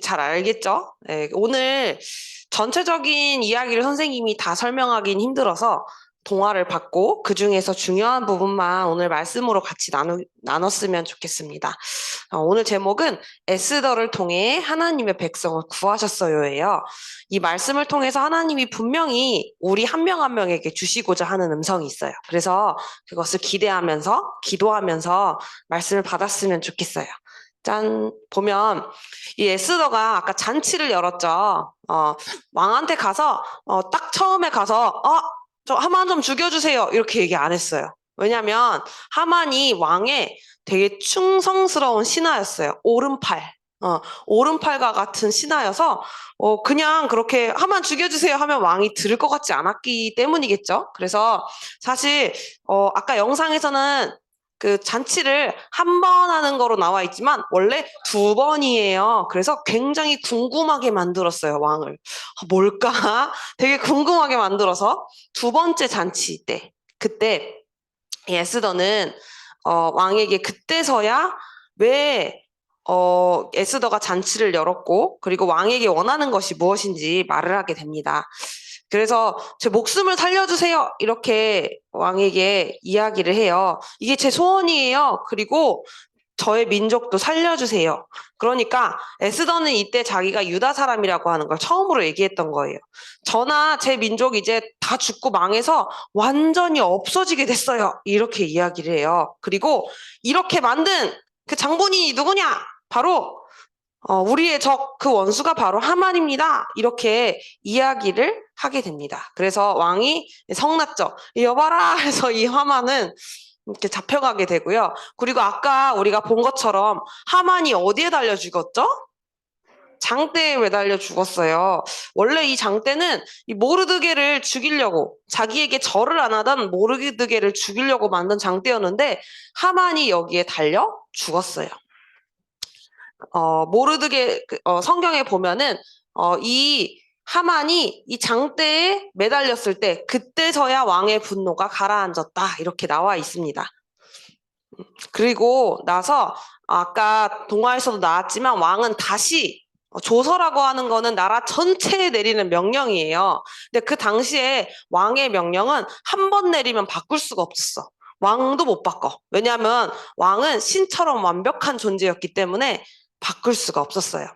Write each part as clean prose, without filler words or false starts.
잘 알겠죠? 네, 오늘 전체적인 이야기를 선생님이 다 설명하긴 힘들어서 동화를 받고 그 중에서 중요한 부분만 오늘 말씀으로 같이 나눴으면 좋겠습니다. 오늘 제목은 에스더를 통해 하나님의 백성을 구하셨어요예요. 이 말씀을 통해서 하나님이 분명히 우리 한 명 한 명에게 주시고자 하는 음성이 있어요. 그래서 그것을 기대하면서 기도하면서 말씀을 받았으면 좋겠어요. 짠, 보면 이 에스더가 아까 잔치를 열었죠. 왕한테 가서 딱 처음에 가서 저 하만 좀 죽여주세요 이렇게 얘기 안 했어요. 왜냐면 하만이 왕의 되게 충성스러운 신하였어요. 오른팔과 같은 신하여서 그냥 그렇게 하만 죽여주세요 하면 왕이 들을 것 같지 않았기 때문이겠죠. 그래서 사실 아까 영상에서는 그 잔치를 한 번 하는 거로 나와 있지만 원래 2번이에요. 그래서 굉장히 궁금하게 만들었어요, 왕을. 뭘까? 되게 궁금하게 만들어서 2번째 잔치 때 그때 에스더는 왕에게 그때서야 왜 에스더가 잔치를 열었고 그리고 왕에게 원하는 것이 무엇인지 말을 하게 됩니다. 그래서 제 목숨을 살려주세요 이렇게 왕에게 이야기를 해요. 이게 제 소원이에요. 그리고 저의 민족도 살려주세요. 그러니까 에스더는 이때 자기가 유다 사람이라고 하는 걸 처음으로 얘기했던 거예요. 저나 제 민족 이제 다 죽고 망해서 완전히 없어지게 됐어요. 이렇게 이야기를 해요. 그리고 이렇게 만든 그 장본인이 누구냐? 바로 우리의 적 그 원수가 바로 하만입니다. 이렇게 이야기를 하게 됩니다. 그래서 왕이 성났죠. 여봐라 해서 이 하만은 이렇게 잡혀가게 되고요. 그리고 아까 우리가 본 것처럼 하만이 어디에 달려 죽었죠? 장대에 매달려 죽었어요. 원래 이 장대는 이 모르드게를 죽이려고 자기에게 절을 안 하던 모르드게를 죽이려고 만든 장대였는데 하만이 여기에 달려 죽었어요. 모르드게 성경에 보면은 이 하만이 이 장대에 매달렸을 때 그때서야 왕의 분노가 가라앉았다 이렇게 나와 있습니다. 그리고 나서 아까 동화에서도 나왔지만 왕은 다시 조서라고 하는 거는 나라 전체에 내리는 명령이에요. 근데 그 당시에 왕의 명령은 한 번 내리면 바꿀 수가 없었어. 왕도 못 바꿔. 왜냐하면 왕은 신처럼 완벽한 존재였기 때문에 바꿀 수가 없었어요.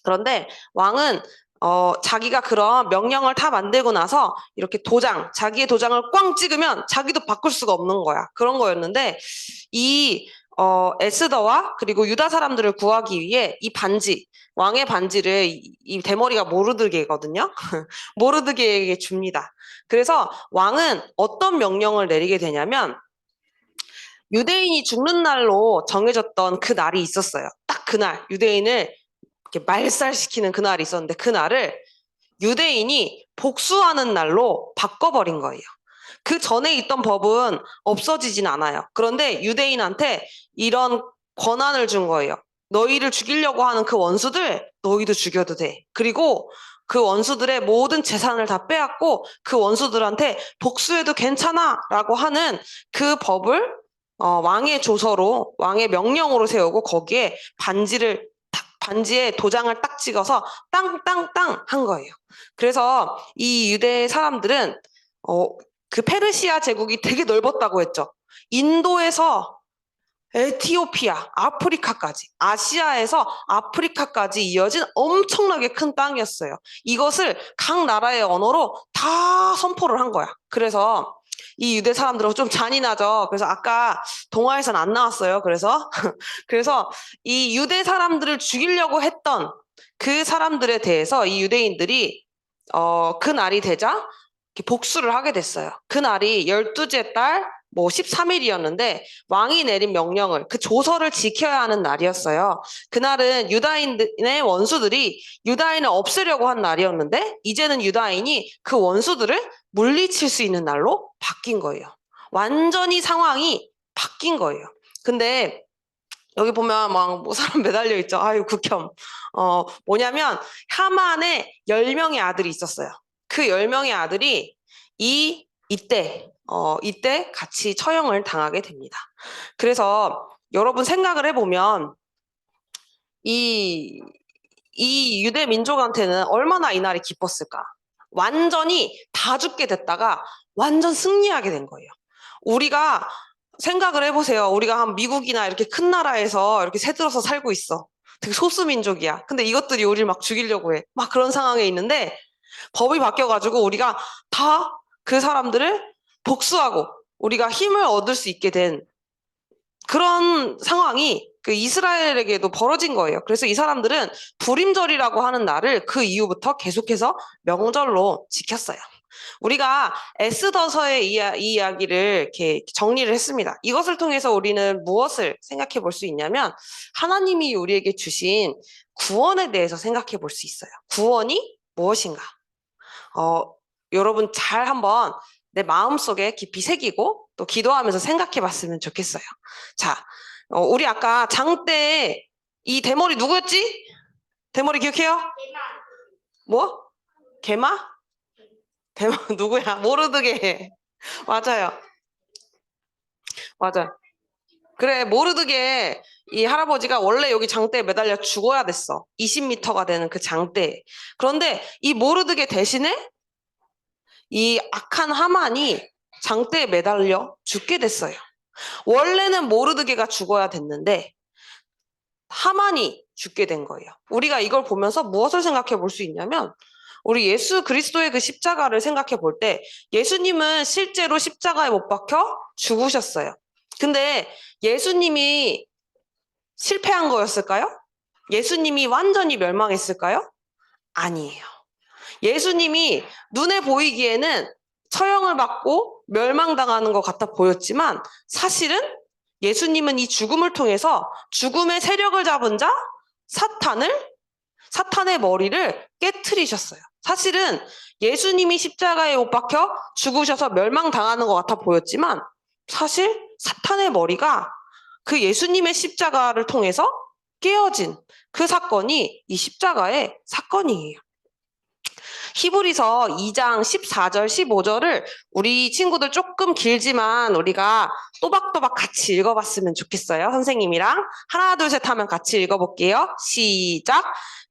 그런데 왕은 자기가 그런 명령을 다 만들고 나서 이렇게 자기의 도장을 꽝 찍으면 자기도 바꿀 수가 없는 거야. 그런 거였는데 이 에스더와 그리고 유다 사람들을 구하기 위해 이 반지, 왕의 반지를 이 대머리가 모르드게거든요. 모르드게에게 줍니다. 그래서 왕은 어떤 명령을 내리게 되냐면 유대인이 죽는 날로 정해졌던 그 날이 있었어요. 딱 그날 유대인을 이렇게 말살시키는 그날이 있었는데 그날을 유대인이 복수하는 날로 바꿔버린 거예요. 그 전에 있던 법은 없어지진 않아요. 그런데 유대인한테 이런 권한을 준 거예요. 너희를 죽이려고 하는 그 원수들 너희도 죽여도 돼. 그리고 그 원수들의 모든 재산을 다 빼앗고 그 원수들한테 복수해도 괜찮아 라고 하는 그 법을 왕의 조서로 왕의 명령으로 세우고 거기에 반지에 도장을 딱 찍어서 땅땅땅 한 거예요. 그래서 이 유대 사람들은 그 페르시아 제국이 되게 넓었다고 했죠. 인도에서 에티오피아, 아프리카까지, 아시아에서 아프리카까지 이어진 엄청나게 큰 땅이었어요. 이것을 각 나라의 언어로 다 선포를 한 거야. 그래서 이 유대 사람들은 좀 잔인하죠. 그래서 아까 동화에선 안 나왔어요. 그래서 이 유대 사람들을 죽이려고 했던 그 사람들에 대해서 이 유대인들이 그 날이 되자 복수를 하게 됐어요. 그 날이 12째 달 13일이었는데 왕이 내린 명령을 그 조서를 지켜야 하는 날이었어요. 그날은 유다인의 원수들이 유다인을 없애려고 한 날이었는데 이제는 유다인이 그 원수들을 물리칠 수 있는 날로 바뀐 거예요. 완전히 상황이 바뀐 거예요. 근데 여기 보면 막 사람 매달려 있죠. 아유 극혐. 뭐냐면 하만의 10명의 아들이 있었어요. 그 10명의 아들이 이때 같이 처형을 당하게 됩니다. 그래서 여러분 생각을 해보면 이 이 유대 민족한테는 얼마나 이날이 기뻤을까? 완전히 다 죽게 됐다가 완전 승리하게 된 거예요. 우리가 생각을 해보세요. 우리가 한 미국이나 이렇게 큰 나라에서 이렇게 새들어서 살고 있어. 되게 소수민족이야. 근데 이것들이 우리를 막 죽이려고 해. 막 그런 상황에 있는데 법이 바뀌어가지고 우리가 다 그 사람들을 복수하고 우리가 힘을 얻을 수 있게 된 그런 상황이 그 이스라엘에게도 벌어진 거예요. 그래서 이 사람들은 불임절이라고 하는 날을 그 이후부터 계속해서 명절로 지켰어요. 우리가 에스더서의 이 이야기를 이렇게 정리를 했습니다. 이것을 통해서 우리는 무엇을 생각해 볼 수 있냐면 하나님이 우리에게 주신 구원에 대해서 생각해 볼 수 있어요. 구원이 무엇인가? 여러분 잘 한번 내 마음속에 깊이 새기고 또 기도하면서 생각해 봤으면 좋겠어요. 자, 우리 아까 장 때 이 대머리 누구였지? 대머리 기억해요? 뭐? 개마? 대머 누구야? 모르드게. 맞아요. 맞아요. 그래, 모르드게 이 할아버지가 원래 여기 장대에 매달려 죽어야 됐어. 20m가 되는 그 장대. 그런데 이 모르드게 대신에 이 악한 하만이 장대에 매달려 죽게 됐어요. 원래는 모르드게가 죽어야 됐는데 하만이 죽게 된 거예요. 우리가 이걸 보면서 무엇을 생각해 볼 수 있냐면 우리 예수 그리스도의 그 십자가를 생각해 볼 때 예수님은 실제로 십자가에 못 박혀 죽으셨어요. 근데 예수님이 실패한 거였을까요? 예수님이 완전히 멸망했을까요? 아니에요. 예수님이 눈에 보이기에는 처형을 받고 멸망당하는 것 같아 보였지만 사실은 예수님은 이 죽음을 통해서 죽음의 세력을 잡은 자 사탄의 머리를 깨트리셨어요. 사실은 예수님이 십자가에 못 박혀 죽으셔서 멸망당하는 것 같아 보였지만 사실 사탄의 머리가 그 예수님의 십자가를 통해서 깨어진 그 사건이 이 십자가의 사건이에요. 히브리서 2장 14절 15절을 우리 친구들 조금 길지만 우리가 또박또박 같이 읽어봤으면 좋겠어요. 선생님이랑 하나 둘 셋 하면 같이 읽어볼게요. 시작.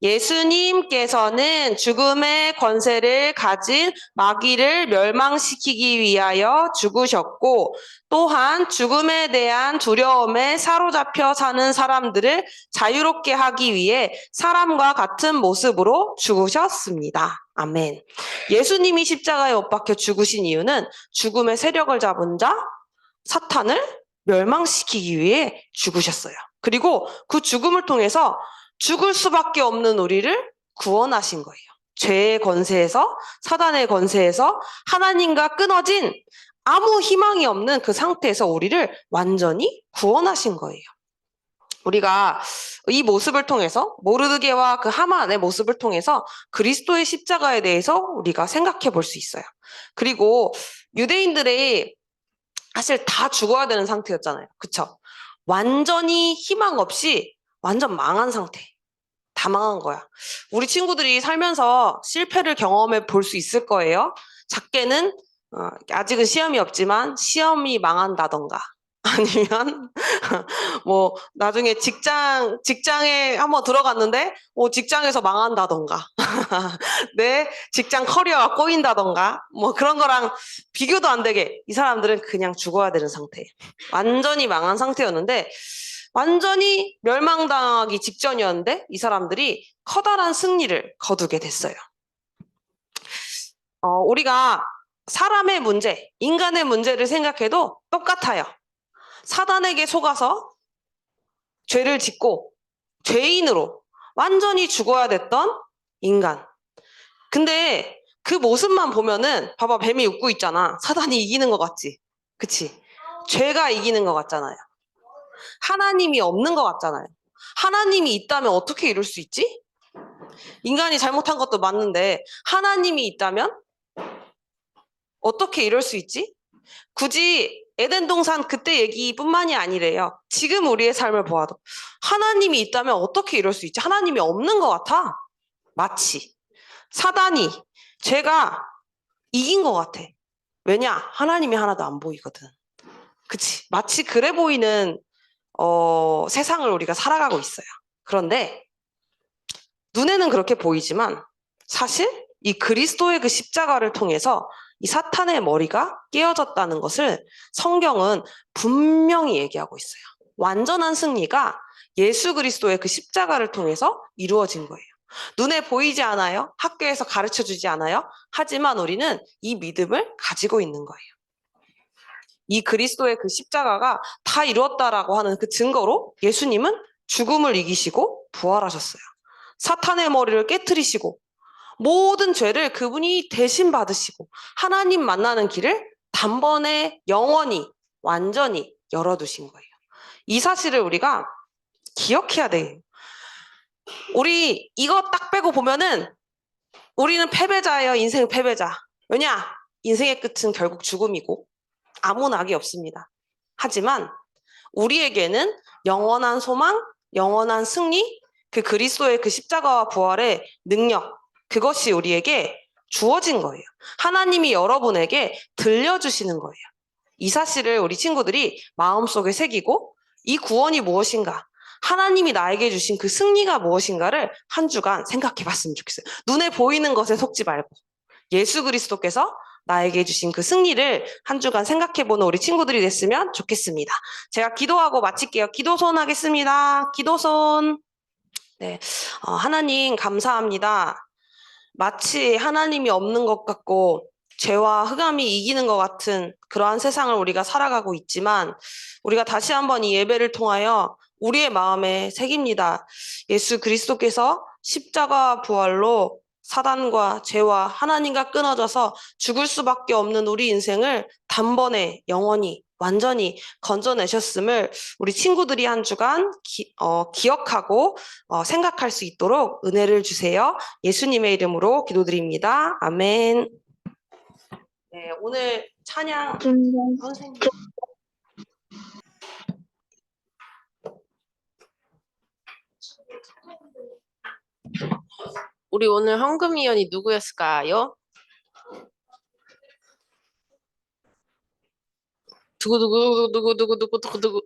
예수님께서는 죽음의 권세를 가진 마귀를 멸망시키기 위하여 죽으셨고 또한 죽음에 대한 두려움에 사로잡혀 사는 사람들을 자유롭게 하기 위해 사람과 같은 모습으로 죽으셨습니다. 아멘. 예수님이 십자가에 못 박혀 죽으신 이유는 죽음의 세력을 잡은 자 사탄을 멸망시키기 위해 죽으셨어요. 그리고 그 죽음을 통해서 죽을 수밖에 없는 우리를 구원하신 거예요. 죄의 권세에서 사단의 권세에서 하나님과 끊어진 아무 희망이 없는 그 상태에서 우리를 완전히 구원하신 거예요. 우리가 이 모습을 통해서 모르드게와 그 하만의 모습을 통해서 그리스도의 십자가에 대해서 우리가 생각해 볼 수 있어요. 그리고 유대인들이 사실 다 죽어야 되는 상태였잖아요. 그쵸? 완전히 희망 없이 완전 망한 상태. 다 망한 거야. 우리 친구들이 살면서 실패를 경험해 볼 수 있을 거예요. 작게는 아직은 시험이 없지만 시험이 망한다던가 아니면 뭐 나중에 직장에 한번 들어갔는데 직장에서 망한다던가 내 직장 커리어가 꼬인다던가 뭐 그런 거랑 비교도 안 되게 이 사람들은 그냥 죽어야 되는 상태. 완전히 망한 상태였는데 완전히 멸망당하기 직전이었는데 이 사람들이 커다란 승리를 거두게 됐어요. 우리가 사람의 문제, 인간의 문제를 생각해도 똑같아요. 사단에게 속아서 죄를 짓고 죄인으로 완전히 죽어야 됐던 인간. 근데 그 모습만 보면은 봐봐, 뱀이 웃고 있잖아. 사단이 이기는 것 같지? 그치? 죄가 이기는 것 같잖아요. 하나님이 없는 것 같잖아요. 하나님이 있다면 어떻게 이룰 수 있지? 인간이 잘못한 것도 맞는데 하나님이 있다면 어떻게 이럴 수 있지? 굳이 에덴 동산 그때 얘기뿐만이 아니래요. 지금 우리의 삶을 보아도 하나님이 있다면 어떻게 이럴 수 있지? 하나님이 없는 것 같아. 마치 사단이 죄가 이긴 것 같아. 왜냐? 하나님이 하나도 안 보이거든. 그치? 마치 그래 보이는 세상을 우리가 살아가고 있어요. 그런데 눈에는 그렇게 보이지만 사실 이 그리스도의 그 십자가를 통해서 이 사탄의 머리가 깨어졌다는 것을 성경은 분명히 얘기하고 있어요. 완전한 승리가 예수 그리스도의 그 십자가를 통해서 이루어진 거예요. 눈에 보이지 않아요. 학교에서 가르쳐 주지 않아요. 하지만 우리는 이 믿음을 가지고 있는 거예요. 이 그리스도의 그 십자가가 다 이루었다라고 하는 그 증거로 예수님은 죽음을 이기시고 부활하셨어요. 사탄의 머리를 깨트리시고 모든 죄를 그분이 대신 받으시고 하나님 만나는 길을 단번에 영원히 완전히 열어두신 거예요. 이 사실을 우리가 기억해야 돼요. 우리 이거 딱 빼고 보면은 우리는 패배자예요. 인생 패배자. 왜냐? 인생의 끝은 결국 죽음이고 아무 낙이 없습니다. 하지만 우리에게는 영원한 소망, 영원한 승리, 그 그리스도의 그 십자가와 부활의 능력, 그것이 우리에게 주어진 거예요. 하나님이 여러분에게 들려주시는 거예요. 이 사실을 우리 친구들이 마음속에 새기고 이 구원이 무엇인가, 하나님이 나에게 주신 그 승리가 무엇인가를 한 주간 생각해 봤으면 좋겠어요. 눈에 보이는 것에 속지 말고 예수 그리스도께서 나에게 주신 그 승리를 한 주간 생각해보는 우리 친구들이 됐으면 좋겠습니다. 제가 기도하고 마칠게요. 기도손 하겠습니다. 기도손. 네, 하나님 감사합니다. 마치 하나님이 없는 것 같고 죄와 흑암이 이기는 것 같은 그러한 세상을 우리가 살아가고 있지만 우리가 다시 한번 이 예배를 통하여 우리의 마음에 새깁니다. 예수 그리스도께서 십자가 부활로 사단과 죄와 하나님과 끊어져서 죽을 수밖에 없는 우리 인생을 단번에 영원히 완전히 건져내셨음을 우리 친구들이 한 주간 기억하고 생각할 수 있도록 은혜를 주세요. 예수님의 이름으로 기도드립니다. 아멘. 네, 오늘 찬양 선생님. 우리 오늘 헌금위원이 누구였을까요? 두구두구두구두구두구두구두구.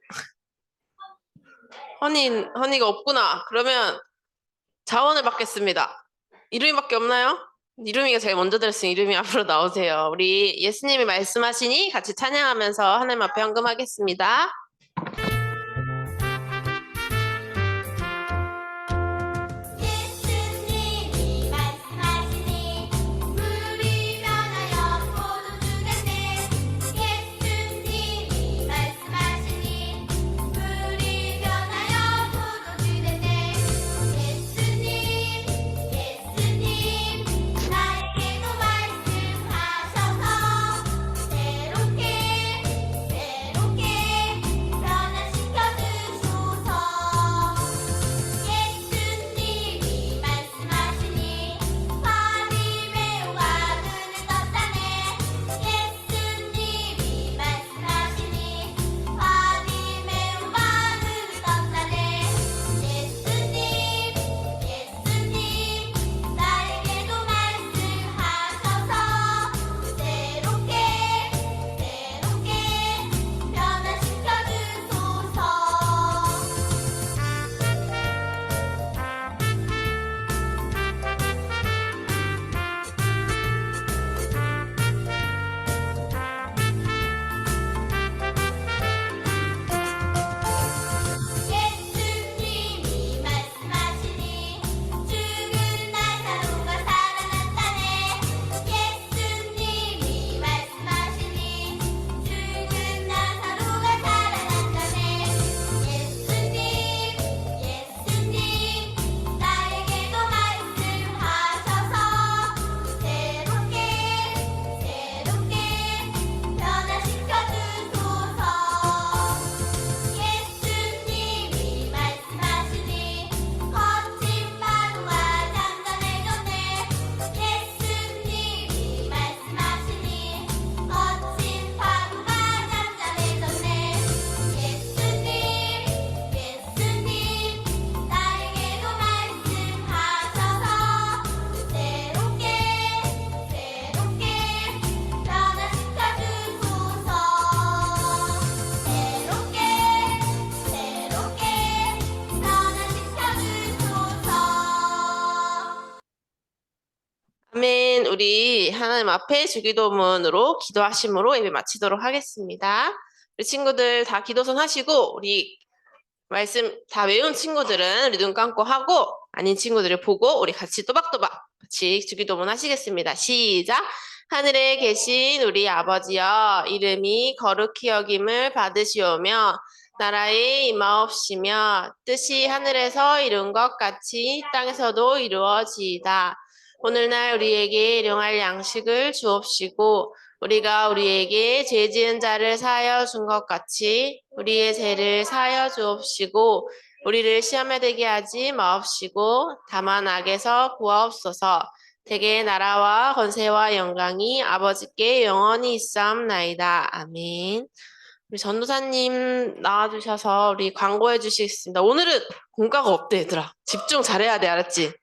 허니가 없구나. 그러면 자원을 받겠습니다. 이름이밖에 없나요? 이름이가 제일 먼저 들었으니 이름이 앞으로 나오세요. 우리 예수님이 말씀하시니 같이 찬양하면서 하나님 앞에 헌금하겠습니다. 아멘. 우리 하나님 앞에 주기도문으로 기도하심으로 예배 마치도록 하겠습니다. 우리 친구들 다 기도선 하시고 우리 말씀 다 외운 친구들은 우리 눈 감고 하고 아닌 친구들을 보고 우리 같이 또박또박 같이 주기도문 하시겠습니다. 시작. 하늘에 계신 우리 아버지여 이름이 거룩히 여김을 받으시오며 나라에 임하옵시며 뜻이 하늘에서 이룬 것 같이 땅에서도 이루어지이다. 오늘날 우리에게 일용할 양식을 주옵시고 우리가 우리에게 죄 지은 자를 사하여 준 것 같이 우리의 죄를 사하여 주옵시고 우리를 시험에 들게 하지 마옵시고 다만 악에서 구하옵소서. 대개 나라와 권세와 영광이 아버지께 영원히 있사옵나이다. 아멘. 우리 전도사님 나와주셔서 우리 광고해 주시겠습니다. 오늘은 공과가 없대 얘들아. 집중 잘해야 돼 알았지?